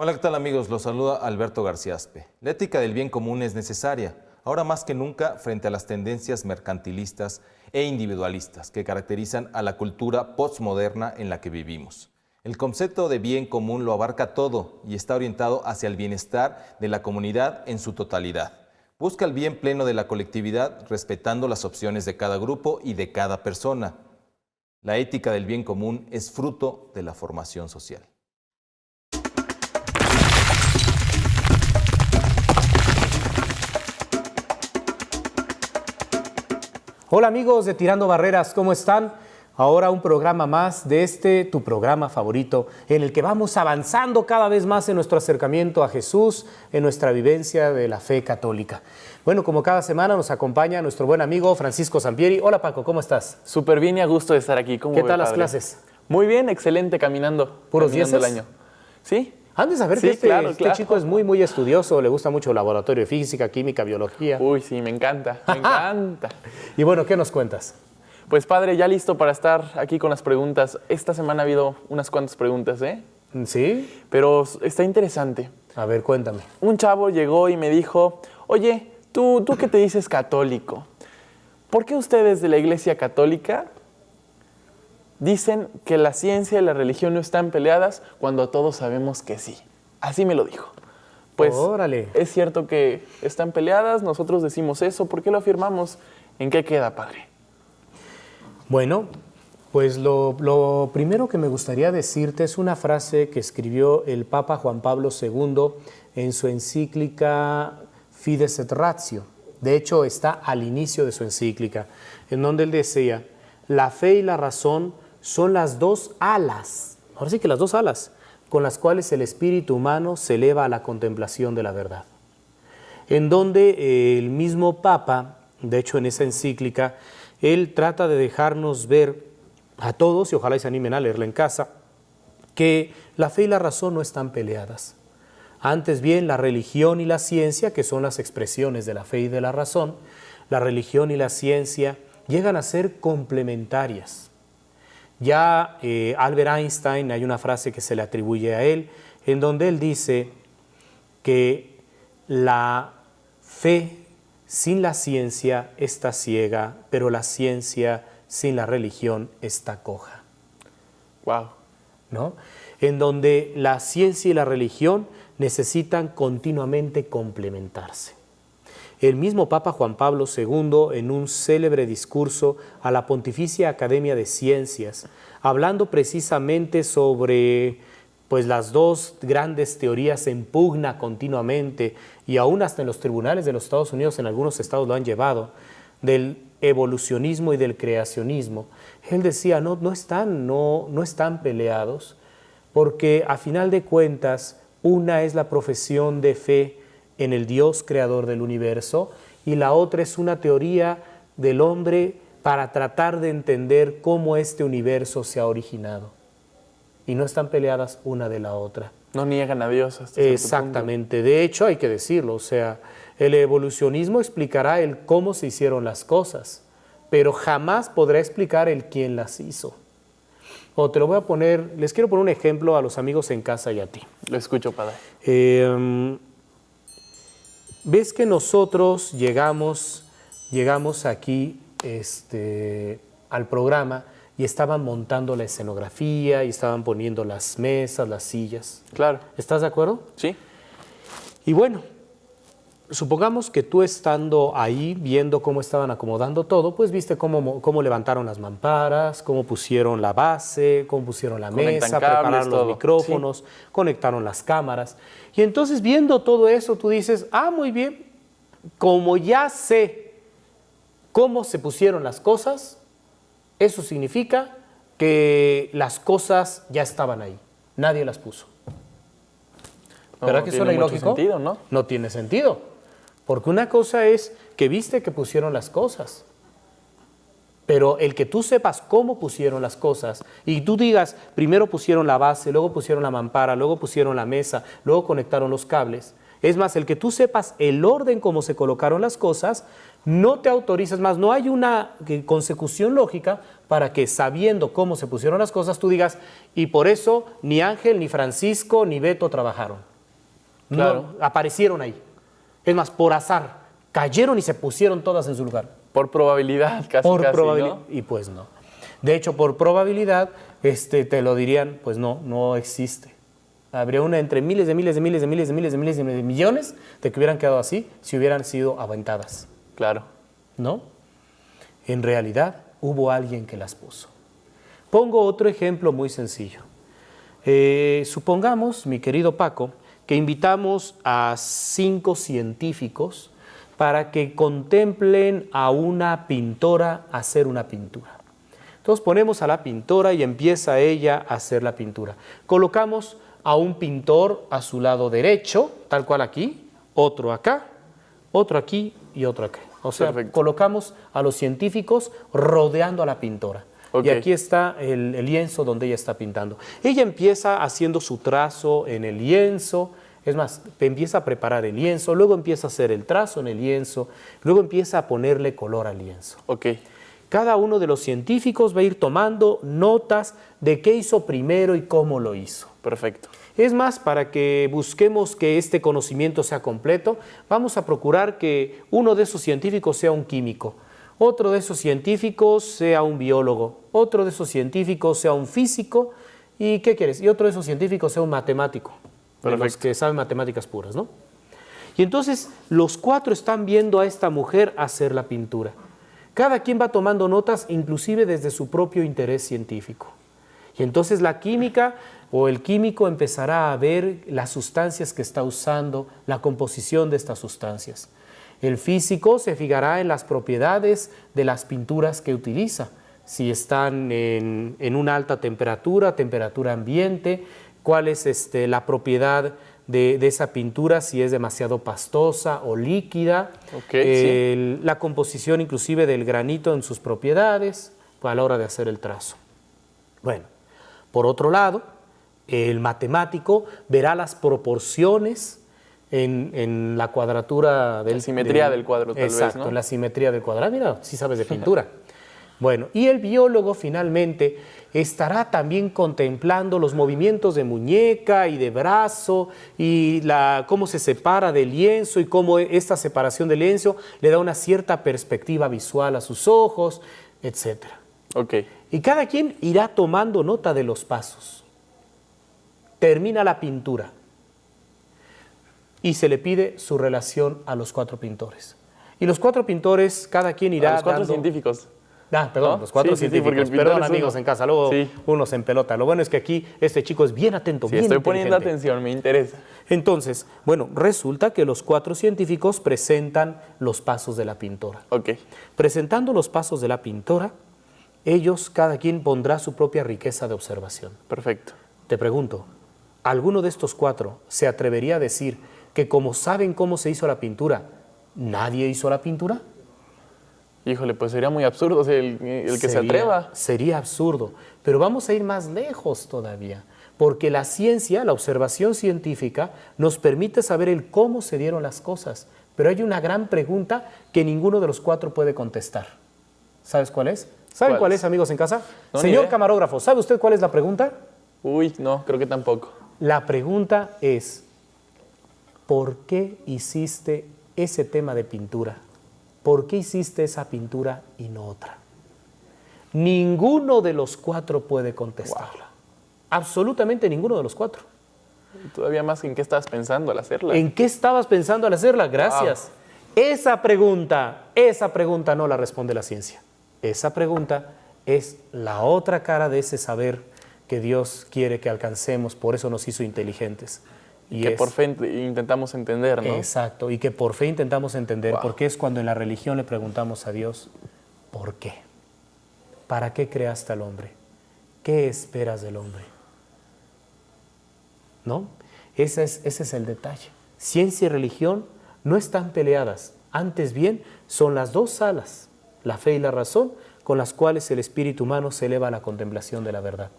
Hola, ¿qué tal amigos? Los saluda Alberto García Aspe. La ética del bien común es necesaria, ahora más que nunca, frente a las tendencias mercantilistas e individualistas que caracterizan a la cultura postmoderna en la que vivimos. El concepto de bien común lo abarca todo y está orientado hacia el bienestar de la comunidad en su totalidad. Busca el bien pleno de la colectividad, respetando las opciones de cada grupo y de cada persona. La ética del bien común es fruto de la formación social. Hola amigos de Tirando Barreras, ¿cómo están? Ahora un programa más de tu programa favorito, en el que vamos avanzando cada vez más en nuestro acercamiento a Jesús, en nuestra vivencia de la fe católica. Bueno, como cada semana nos acompaña nuestro buen amigo Francisco Sampieri. Hola Paco, ¿cómo estás? Súper bien y a gusto de estar aquí. ¿Qué tal las clases? Muy bien, excelente, caminando. ¿Puros caminando dieces? el año. ¿Sí? Han de saber que claro. este chico es muy estudioso, le gusta mucho el laboratorio de física, química, biología. Uy, sí, me encanta, me encanta. Y bueno, ¿qué nos cuentas? Pues padre, ya listo para estar aquí con las preguntas. Esta semana ha habido unas cuantas preguntas, ¿eh? ¿Sí? Pero está interesante. A ver, cuéntame. Un chavo llegó y me dijo, oye, tú que te dices católico, ¿por qué ustedes de la Iglesia Católica dicen que la ciencia y la religión no están peleadas cuando todos sabemos que sí? Así me lo dijo. Pues órale. Es cierto que están peleadas, nosotros decimos eso, ¿por qué lo afirmamos? ¿En qué queda, padre? Bueno, pues lo primero que me gustaría decirte es una frase que escribió el Papa Juan Pablo II en su encíclica Fides et Ratio. De hecho, está al inicio de su encíclica, en donde él decía, la fe y la razón son las dos alas, ahora sí que las dos alas, con las cuales el espíritu humano se eleva a la contemplación de la verdad. En donde el mismo Papa, de hecho en esa encíclica, él trata de dejarnos ver a todos, y ojalá y se animen a leerla en casa, que la fe y la razón no están peleadas. Antes bien, la religión y la ciencia, que son las expresiones de la fe y de la razón, la religión y la ciencia llegan a ser complementarias. Ya Albert Einstein, hay una frase que se le atribuye a él, en donde él dice que la fe sin la ciencia está ciega, pero la ciencia sin la religión está coja. Wow. ¿No? En donde la ciencia y la religión necesitan continuamente complementarse. El mismo Papa Juan Pablo II, en un célebre discurso a la Pontificia Academia de Ciencias, hablando precisamente sobre las dos grandes teorías en pugna continuamente, y aún hasta en los tribunales de los Estados Unidos, en algunos estados lo han llevado, del evolucionismo y del creacionismo. Él decía, no están peleados, porque a final de cuentas, una es la profesión de fe en el Dios creador del universo, y la otra es una teoría del hombre para tratar de entender cómo este universo se ha originado. Y no están peleadas una de la otra. No niegan a Dios hasta Exactamente. De hecho, hay que decirlo, o sea, el evolucionismo explicará el cómo se hicieron las cosas, pero jamás podrá explicar el quién las hizo. O te lo voy a poner, les quiero poner un ejemplo a los amigos en casa y a ti. Lo escucho, padre. Ves que nosotros llegamos aquí al programa y estaban montando la escenografía y estaban poniendo las mesas, las sillas. Claro. ¿Estás de acuerdo? Sí. Y bueno, supongamos que tú estando ahí viendo cómo estaban acomodando todo, pues viste cómo levantaron las mamparas, cómo pusieron la base, cómo pusieron la mesa, prepararon los micrófonos, conectaron las cámaras. Y entonces viendo todo eso tú dices, muy bien, como ya sé cómo se pusieron las cosas, eso significa que las cosas ya estaban ahí, nadie las puso. ¿Verdad que suena ilógico? No tiene sentido, ¿no? No tiene sentido, porque una cosa es que viste que pusieron las cosas, pero el que tú sepas cómo pusieron las cosas y tú digas, primero pusieron la base, luego pusieron la mampara, luego pusieron la mesa, luego conectaron los cables. Es más, el que tú sepas el orden cómo se colocaron las cosas, no te autorizas más, no hay una consecución lógica para que sabiendo cómo se pusieron las cosas tú digas, y por eso ni Ángel, ni Francisco, ni Beto trabajaron. Claro. No, aparecieron ahí. Es más, por azar, cayeron y se pusieron todas en su lugar. Por probabilidad, casi, Probabilidad. ¿no? Y pues no. De hecho, por probabilidad, te lo dirían, pues no existe. Habría una entre miles de millones de que hubieran quedado así si hubieran sido aventadas. Claro. ¿No? En realidad, hubo alguien que las puso. Pongo otro ejemplo muy sencillo. Supongamos, mi querido Paco, que invitamos a 5 científicos para que contemplen a una pintora hacer una pintura. Entonces ponemos a la pintora y empieza ella a hacer la pintura. Colocamos a un pintor a su lado derecho, tal cual aquí, otro acá, otro aquí y otro acá. O sea, Perfecto. colocamos a los científicos rodeando a la pintora. Ok. Y aquí está el lienzo donde ella está pintando. Ella empieza haciendo su trazo en el lienzo, es más, empieza a preparar el lienzo, luego empieza a hacer el trazo en el lienzo, luego empieza a ponerle color al lienzo. Ok. Cada uno de los científicos va a ir tomando notas de qué hizo primero y cómo lo hizo. Perfecto. Es más, para que busquemos que este conocimiento sea completo, vamos a procurar que uno de esos científicos sea un químico, otro de esos científicos sea un biólogo, otro de esos científicos sea un físico, ¿y qué quieres? Y otro de esos científicos sea un matemático, de los Perfecto. que saben matemáticas puras, ¿no? Y entonces los 4 están viendo a esta mujer hacer la pintura. Cada quien va tomando notas, inclusive desde su propio interés científico. Y entonces la química o el químico empezará a ver las sustancias que está usando, la composición de estas sustancias. El físico se fijará en las propiedades de las pinturas que utiliza, si están en una alta temperatura, temperatura ambiente, cuál es la propiedad de esa pintura, si es demasiado pastosa o líquida, Sí. la composición inclusive del granito en sus propiedades a la hora de hacer el trazo. Bueno, por otro lado, el matemático verá las proporciones en la cuadratura del... La simetría del cuadro, tal vez, exacto, ¿no? en la simetría del cuadrado. Mira, sí sabes de pintura. Bueno, y el biólogo finalmente estará también contemplando los movimientos de muñeca y de brazo y cómo se separa del lienzo y cómo esta separación del lienzo le da una cierta perspectiva visual a sus ojos, etc. Ok. Y cada quien irá tomando nota de los pasos. Termina la pintura y se le pide su relación a los 4 pintores. Y los 4 pintores, cada quien irá A los 4 dando... científicos. Perdón, ¿No? los 4 Sí, sí, sí, porque científicos. el pintor Perdón, es amigos uno. en casa, luego Sí. uno se empelota. Lo bueno es que aquí este chico es bien atento, Sí, bien estoy poniendo inteligente. atención, me interesa. Entonces, bueno, resulta que los 4 científicos presentan los pasos de la pintora. Ok. Presentando los pasos de la pintora, ellos, cada quien pondrá su propia riqueza de observación. Perfecto. Te pregunto, ¿alguno de estos 4 se atrevería a decir que como saben cómo se hizo la pintura, nadie hizo la pintura? Híjole, pues sería muy absurdo el que se atreva. Sería absurdo, pero vamos a ir más lejos todavía, porque la ciencia, la observación científica, nos permite saber el cómo se dieron las cosas, pero hay una gran pregunta que ninguno de los 4 puede contestar. ¿Sabes cuál es? ¿Saben cuál es, amigos en casa? No, ni Señor idea. camarógrafo, ¿sabe usted cuál es la pregunta? Uy, no, creo que tampoco. La pregunta es, ¿por qué hiciste ese tema de pintura? ¿Por qué hiciste esa pintura y no otra? Ninguno de los 4 puede contestarla. Wow. Absolutamente ninguno de los 4. Todavía más en qué estabas pensando al hacerla. ¿En qué estabas pensando al hacerla? Gracias. Esa pregunta no la responde la ciencia. Esa pregunta es la otra cara de ese saber que Dios quiere que alcancemos, por eso nos hizo inteligentes. Y que por fe intentamos entender, ¿no? Exacto, y que por fe intentamos entender, Wow. porque es cuando en la religión le preguntamos a Dios, ¿por qué? ¿Para qué creaste al hombre? ¿Qué esperas del hombre? ¿No? Ese es el detalle. Ciencia y religión no están peleadas, antes bien son las 2 alas, la fe y la razón, con las cuales el espíritu humano se eleva a la contemplación de la verdad.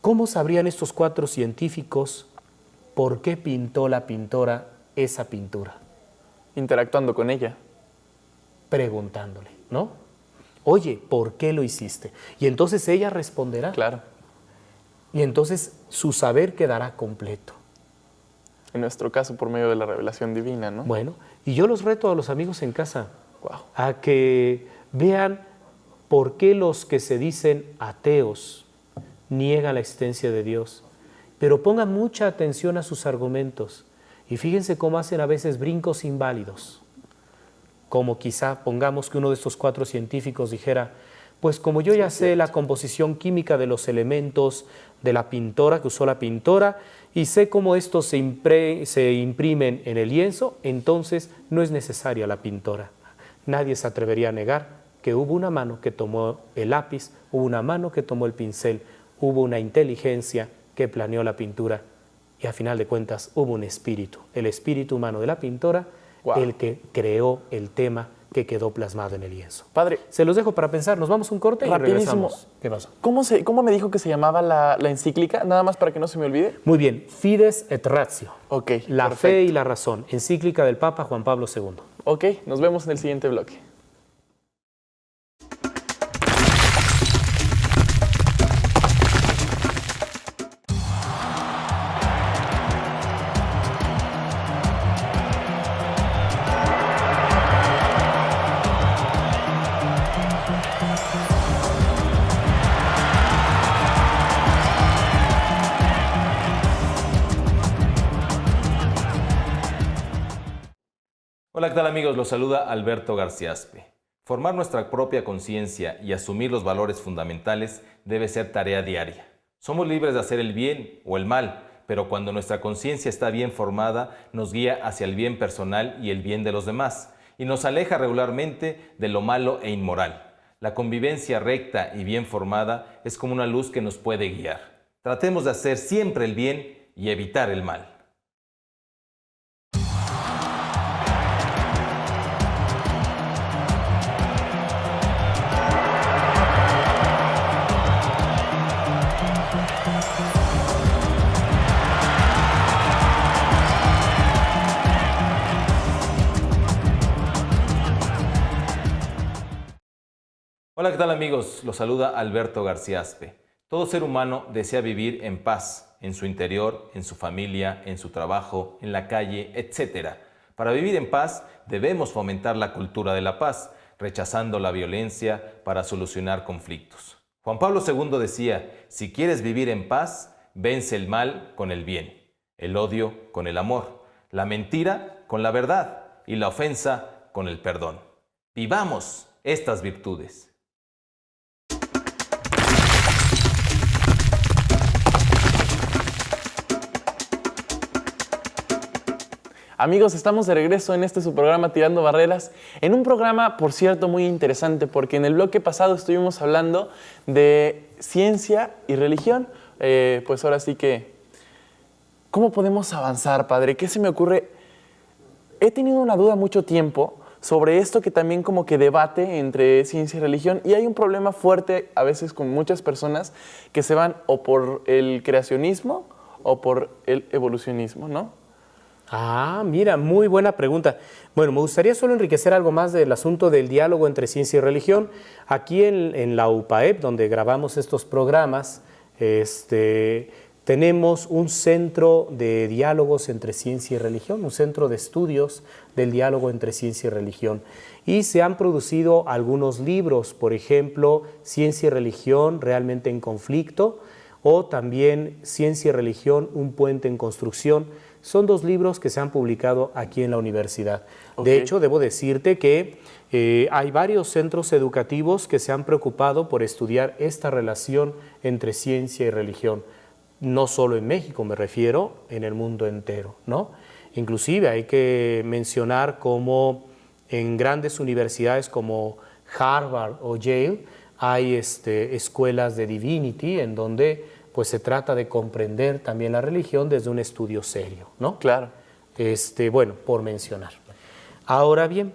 ¿Cómo sabrían estos 4 científicos por qué pintó la pintora esa pintura? Interactuando con ella. Preguntándole, ¿no? Oye, ¿por qué lo hiciste? Y entonces ella responderá. Claro. Y entonces su saber quedará completo. en nuestro caso por medio de la revelación divina, ¿no? Bueno, y yo los reto a los amigos en casa Wow. a que vean por qué los que se dicen ateos niegan la existencia de Dios, pero pongan mucha atención a sus argumentos y fíjense cómo hacen a veces brincos inválidos, como quizá pongamos que uno de estos 4 científicos dijera, pues como yo ya sé la composición química de los elementos de la pintora, que usó la pintora, y sé cómo estos se imprimen en el lienzo, entonces no es necesaria la pintora. Nadie se atrevería a negar que hubo una mano que tomó el lápiz, hubo una mano que tomó el pincel, hubo una inteligencia que planeó la pintura y a final de cuentas hubo un espíritu, el espíritu humano de la pintora, Wow. el que creó el tema que quedó plasmado en el lienzo. Padre, Se los dejo para pensar, nos vamos a un corte y rapidísimo. regresamos. ¿Qué pasó? ¿Cómo me dijo que se llamaba la encíclica? Nada más para que no se me olvide. Muy bien, Fides et Ratio, Ok, la perfecto. fe y la razón, encíclica del Papa Juan Pablo II. Ok, nos vemos en el siguiente bloque. Hola, ¿qué tal amigos? Los saluda Alberto Garciaspe. Formar nuestra propia conciencia y asumir los valores fundamentales debe ser tarea diaria. Somos libres de hacer el bien o el mal, pero cuando nuestra conciencia está bien formada, nos guía hacia el bien personal y el bien de los demás, y nos aleja regularmente de lo malo e inmoral. La convivencia recta y bien formada es como una luz que nos puede guiar. Tratemos de hacer siempre el bien y evitar el mal. Hola, ¿qué tal amigos? Los saluda Alberto Garciaspe. Todo ser humano desea vivir en paz, en su interior, en su familia, en su trabajo, en la calle, etc. Para vivir en paz debemos fomentar la cultura de la paz, rechazando la violencia para solucionar conflictos. Juan Pablo II decía, si quieres vivir en paz, vence el mal con el bien, el odio con el amor, la mentira con la verdad y la ofensa con el perdón. Vivamos estas virtudes. Amigos, estamos de regreso en su programa Tirando Barreras, en un programa, por cierto, muy interesante, porque en el bloque pasado estuvimos hablando de ciencia y religión. Pues ahora sí que, ¿cómo podemos avanzar, padre? ¿Qué se me ocurre? He tenido una duda mucho tiempo sobre esto que también como que debate entre ciencia y religión, y hay un problema fuerte a veces con muchas personas que se van o por el creacionismo o por el evolucionismo, ¿no? Ah, mira, muy buena pregunta. Bueno, me gustaría solo enriquecer algo más del asunto del diálogo entre ciencia y religión. Aquí en la UPAEP, donde grabamos estos programas, tenemos un centro de diálogos entre ciencia y religión, un centro de estudios del diálogo entre ciencia y religión. Y se han producido algunos libros, por ejemplo, Ciencia y Religión realmente en conflicto, o también Ciencia y Religión, un puente en construcción. Son 2 libros que se han publicado aquí en la universidad. Okay. De hecho, debo decirte que hay varios centros educativos que se han preocupado por estudiar esta relación entre ciencia y religión. No solo en México, me refiero, en el mundo entero, ¿no? Inclusive hay que mencionar cómo en grandes universidades como Harvard o Yale hay escuelas de Divinity en donde pues se trata de comprender también la religión desde un estudio serio, ¿no? Claro. Bueno, por mencionar. Ahora bien,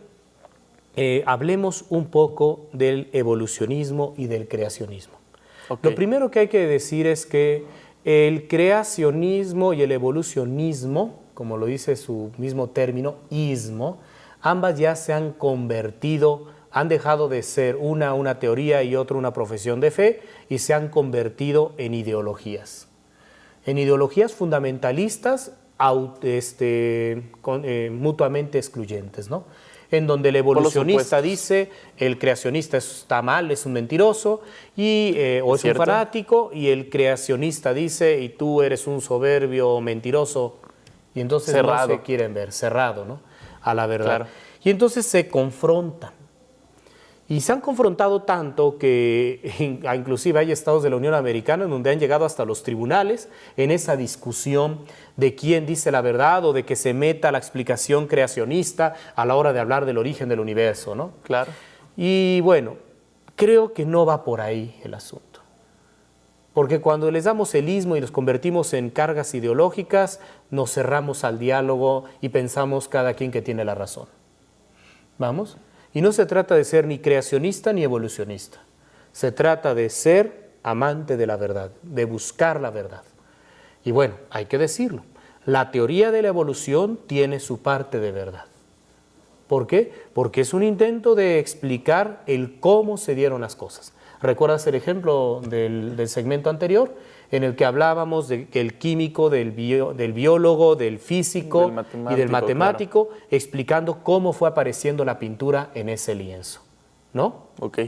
hablemos un poco del evolucionismo y del creacionismo. Okay. Lo primero que hay que decir es que el creacionismo y el evolucionismo, como lo dice su mismo término, ismo, ambas ya se han convertido, han dejado de ser una teoría y otra una profesión de fe y se han convertido en ideologías fundamentalistas mutuamente excluyentes, ¿no? En donde el evolucionista dice el creacionista está mal, es un mentiroso, o es un fanático, y el creacionista dice y tú eres un soberbio mentiroso, y entonces no se quieren ver, cerrado, ¿no?, a la verdad. Claro. Y entonces se confrontan. Y se han confrontado tanto que inclusive hay estados de la Unión Americana en donde han llegado hasta los tribunales en esa discusión de quién dice la verdad o de que se meta la explicación creacionista a la hora de hablar del origen del universo, ¿no? Claro. Y bueno, creo que no va por ahí el asunto. Porque cuando les damos el ismo y los convertimos en cargas ideológicas, nos cerramos al diálogo y pensamos cada quien que tiene la razón. ¿Vamos? Y no se trata de ser ni creacionista ni evolucionista. Se trata de ser amante de la verdad, de buscar la verdad. Y bueno, hay que decirlo, la teoría de la evolución tiene su parte de verdad. ¿Por qué? Porque es un intento de explicar el cómo se dieron las cosas. ¿Recuerdas el ejemplo del segmento anterior? En el que hablábamos de que el químico, del biólogo, del físico y del matemático, claro, explicando cómo fue apareciendo la pintura en ese lienzo, ¿no? Ok.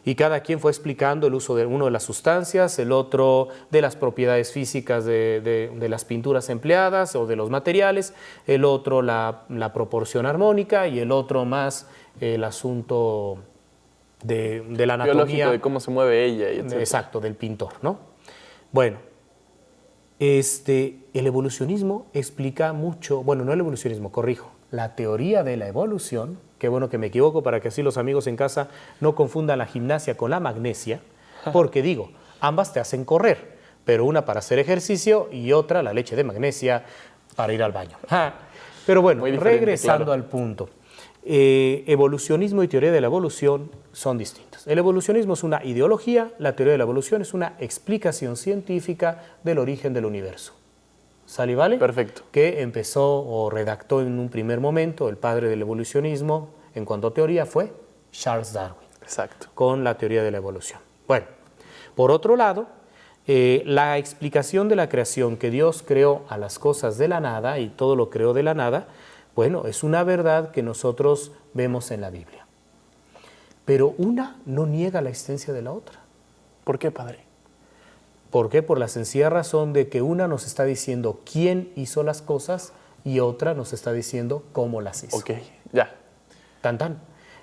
Y cada quien fue explicando el uso de uno de las sustancias, el otro de las propiedades físicas de las pinturas empleadas o de los materiales, el otro la proporción armónica y el otro más el asunto de la anatomía. Biológico, de cómo se mueve ella. Y etcétera. Exacto, del pintor, ¿no? Bueno, el evolucionismo explica mucho, bueno, no el evolucionismo, corrijo, la teoría de la evolución, qué bueno que me equivoco para que así los amigos en casa no confundan la gimnasia con la magnesia, porque digo, ambas te hacen correr, pero una para hacer ejercicio y otra, la leche de magnesia, para ir al baño. Pero bueno, regresando al punto. Evolucionismo y teoría de la evolución son distintos. El evolucionismo es una ideología, la teoría de la evolución es una explicación científica del origen del universo. ¿Sale y vale? Perfecto. Que empezó o redactó en un primer momento el padre del evolucionismo en cuanto a teoría fue Charles Darwin. Exacto. Con la teoría de la evolución. Bueno, por otro lado, la explicación de la creación, que Dios creó a las cosas de la nada y todo lo creó de la nada, bueno, es una verdad que nosotros vemos en la Biblia. Pero una no niega la existencia de la otra. ¿Por qué, padre? ¿Por qué? Por la sencilla razón de que una nos está diciendo quién hizo las cosas y otra nos está diciendo cómo las hizo. Ok, ya. Tan, tan.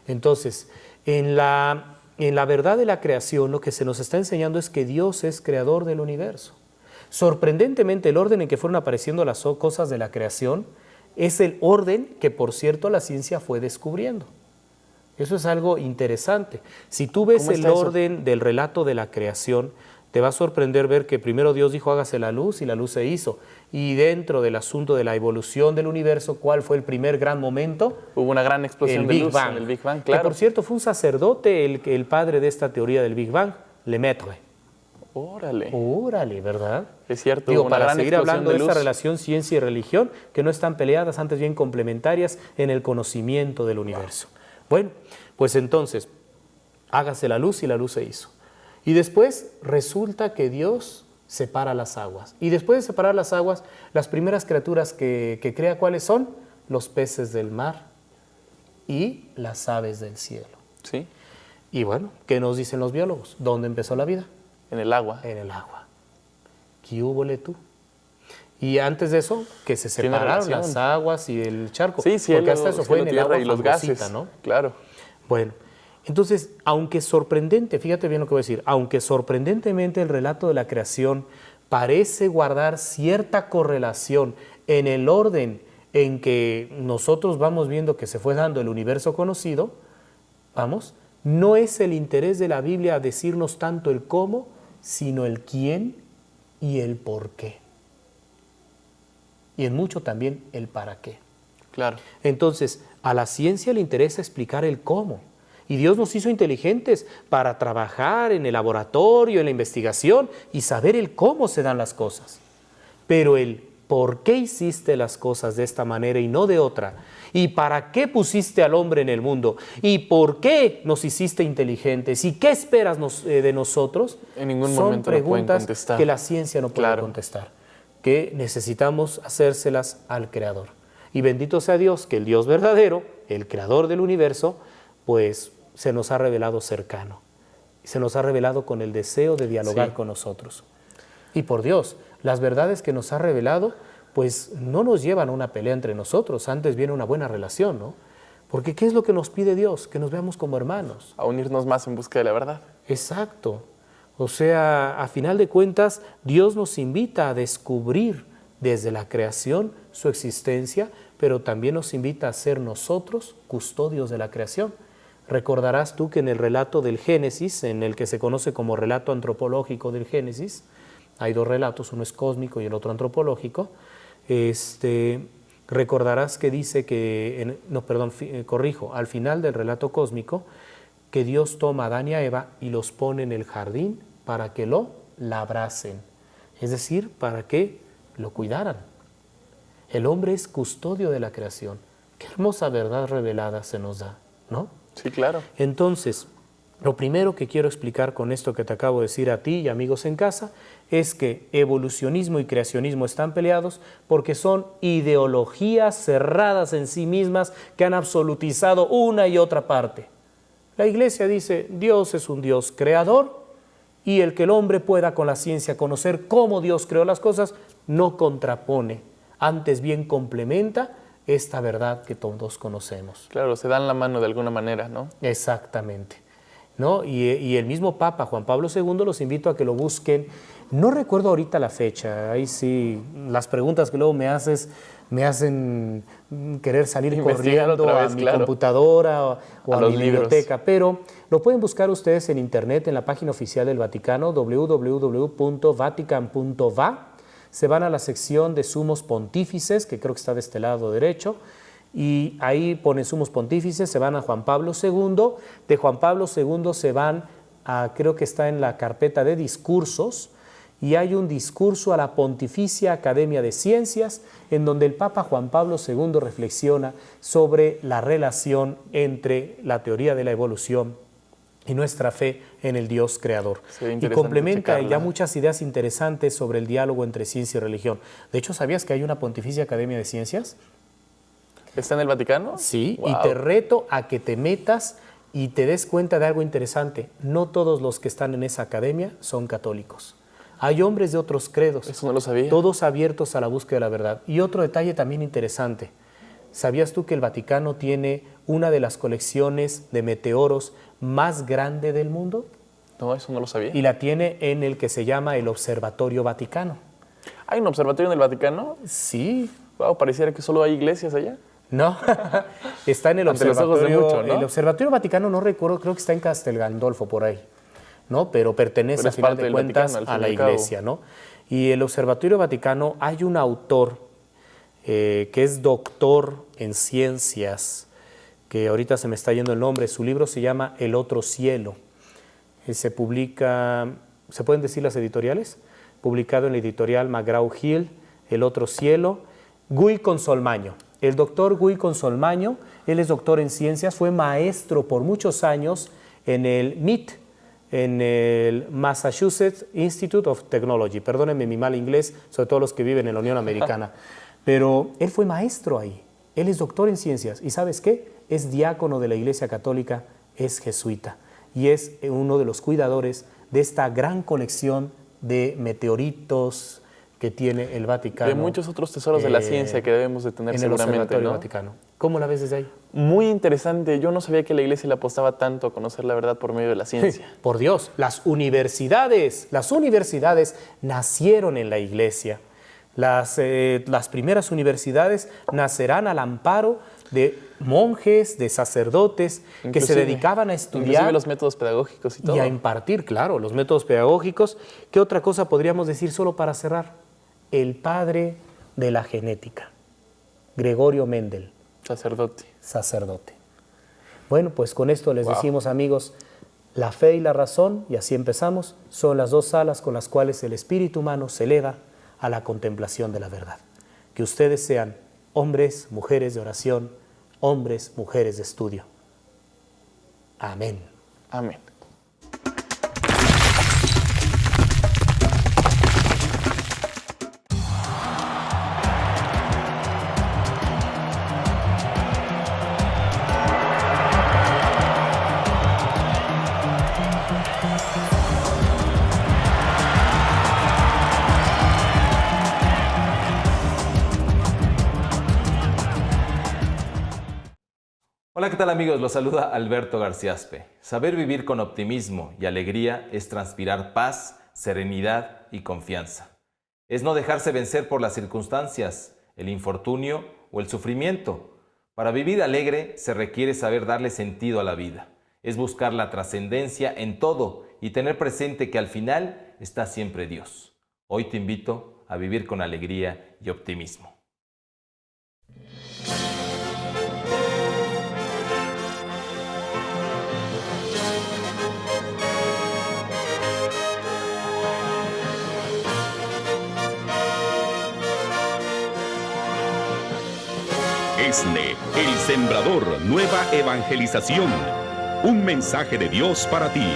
Entonces, en la verdad de la creación, lo que se nos está enseñando es que Dios es creador del universo. Sorprendentemente, el orden en que fueron apareciendo las cosas de la creación es el orden que, por cierto, la ciencia fue descubriendo. Eso es algo interesante. Si tú ves el orden del relato de la creación, te va a sorprender ver que primero Dios dijo hágase la luz y la luz se hizo. Y dentro del asunto de la evolución del universo, ¿cuál fue el primer gran momento? Hubo una gran explosión de luz en el Big Bang, claro. Que por cierto fue un sacerdote el padre de esta teoría del Big Bang, Lemaitre. Órale. Órale, ¿verdad? Es cierto. Digo, para seguir hablando de esta relación ciencia y religión, que no están peleadas, antes bien complementarias en el conocimiento del universo. Bueno, pues entonces, hágase la luz y la luz se hizo. Y después resulta que Dios separa las aguas. Y después de separar las aguas, las primeras criaturas que crea, ¿cuáles son? Los peces del mar y las aves del cielo. Sí. Y bueno, ¿qué nos dicen los biólogos? ¿Dónde empezó la vida? En el agua. En el agua. ¿Qué húbole tú? Y antes de eso, que se separaron las aguas y el charco. Sí, cielo, porque hasta eso fue en el agua y los gases, ¿no? Claro. Bueno, entonces, aunque sorprendente, fíjate bien lo que voy a decir, aunque sorprendentemente el relato de la creación parece guardar cierta correlación en el orden en que nosotros vamos viendo que se fue dando el universo conocido, vamos, no es el interés de la Biblia decirnos tanto el cómo, sino el quién y el por qué. Y en mucho también el para qué. Claro. Entonces, a la ciencia le interesa explicar el cómo. Y Dios nos hizo inteligentes para trabajar en el laboratorio, en la investigación y saber el cómo se dan las cosas. Pero el por qué hiciste las cosas de esta manera y no de otra, y para qué pusiste al hombre en el mundo, y por qué nos hiciste inteligentes, y qué esperas de nosotros, en ningún son momento preguntas lo pueden contestar. que la ciencia no puede contestar. que necesitamos hacérselas al Creador. Y bendito sea Dios, que el Dios verdadero, el Creador del universo, pues se nos ha revelado cercano. Se nos ha revelado con el deseo de dialogar con nosotros. Y por Dios, las verdades que nos ha revelado, pues no nos llevan a una pelea entre nosotros, antes viene una buena relación, ¿no? Porque ¿qué es lo que nos pide Dios? Que nos veamos como hermanos. A unirnos más en busca de la verdad. Exacto. O sea, a final de cuentas, Dios nos invita a descubrir desde la creación su existencia, pero también nos invita a ser nosotros custodios de la creación. Recordarás tú que en el relato del Génesis, en el que se conoce como relato antropológico del Génesis, hay dos relatos, uno es cósmico y el otro antropológico. Recordarás que dice que, al final del relato cósmico, que Dios toma a Adán y a Eva y los pone en el jardín para que lo labrasen, es decir, para que lo cuidaran. El hombre es custodio de la creación. Qué hermosa verdad revelada se nos da, ¿no? Sí, claro. Entonces, lo primero que quiero explicar con esto que te acabo de decir a ti y amigos en casa es que evolucionismo y creacionismo están peleados porque son ideologías cerradas en sí mismas que han absolutizado una y otra parte. La Iglesia dice, Dios es un Dios creador y el que el hombre pueda con la ciencia conocer cómo Dios creó las cosas no contrapone, antes bien complementa esta verdad que todos conocemos. Claro, se dan la mano de alguna manera, ¿no? Exactamente, ¿no? Y el mismo Papa Juan Pablo II los invito a que lo busquen. No recuerdo ahorita la fecha, ahí sí, las preguntas que luego me hacen querer salir corriendo a mi computadora o a mi biblioteca, pero lo pueden buscar ustedes en internet en la página oficial del Vaticano, www.vatican.va. Se van a la sección de sumos pontífices, que creo que está de este lado derecho, y ahí ponen sumos pontífices, se van a Juan Pablo II, de Juan Pablo II se van a, creo que está en la carpeta de discursos, y hay un discurso a la Pontificia Academia de Ciencias, en donde el Papa Juan Pablo II reflexiona sobre la relación entre la teoría de la evolución y nuestra fe en el Dios creador. Y complementa ya muchas ideas interesantes sobre el diálogo entre ciencia y religión. De hecho, ¿sabías que hay una Pontificia Academia de Ciencias? ¿Está en el Vaticano? Sí, wow. Y te reto a que te metas y te des cuenta de algo interesante. No todos los que están en esa academia son católicos. Hay hombres de otros credos. Eso no lo sabía. Todos abiertos a la búsqueda de la verdad. Y otro detalle también interesante. ¿Sabías tú que el Vaticano tiene una de las colecciones de meteoros más grande del mundo? No, eso no lo sabía. Y la tiene en el que se llama el Observatorio Vaticano. ¿Hay un observatorio en el Vaticano? Sí. Wow, pareciera que solo hay iglesias allá. No, está en el observatorio. Mucho, ¿no? El Observatorio Vaticano, no recuerdo, creo que está en Castel Gandolfo por ahí, ¿no? Pero pertenece a final de cuentas a la iglesia, ¿no? Y el Observatorio Vaticano, hay un autor que es doctor en ciencias, que ahorita se me está yendo el nombre, su libro se llama El Otro Cielo. Se publica, ¿se pueden decir las editoriales? Publicado en la editorial McGraw-Hill, El Otro Cielo, Guy Consolmaño. El doctor Guy Consolmaño, él es doctor en ciencias, fue maestro por muchos años en el MIT, en el Massachusetts Institute of Technology. Perdónenme mi mal inglés, sobre todo los que viven en la Unión Americana. Pero él fue maestro ahí, él es doctor en ciencias y ¿sabes qué? Es diácono de la Iglesia Católica, es jesuita y es uno de los cuidadores de esta gran colección de meteoritos que tiene el Vaticano. De muchos otros tesoros de la ciencia que debemos de tener en seguramente, el Observatorio ¿no? Vaticano. ¿Cómo la ves desde ahí? Muy interesante. Yo no sabía que la iglesia le apostaba tanto a conocer la verdad por medio de la ciencia. Por Dios, las universidades nacieron en la iglesia. Las primeras universidades nacerán al amparo de monjes, de sacerdotes que se dedicaban a estudiar los métodos pedagógicos y todo. Y a impartir, claro, los métodos pedagógicos. ¿Qué otra cosa podríamos decir solo para cerrar? El padre de la genética, Gregorio Mendel. Sacerdote. Bueno, pues con esto les decimos, amigos, la fe y la razón, y así empezamos, son las dos alas con las cuales el espíritu humano se eleva a la contemplación de la verdad. Que ustedes sean hombres, mujeres de oración, hombres, mujeres de estudio. Amén. Amén. Hola, ¿qué tal amigos? Los saluda Alberto Garciaspe. Saber vivir con optimismo y alegría es transpirar paz, serenidad y confianza. Es no dejarse vencer por las circunstancias, el infortunio o el sufrimiento. Para vivir alegre se requiere saber darle sentido a la vida. Es buscar la trascendencia en todo y tener presente que al final está siempre Dios. Hoy te invito a vivir con alegría y optimismo. ESNE, El Sembrador, Nueva Evangelización. Un mensaje de Dios para ti.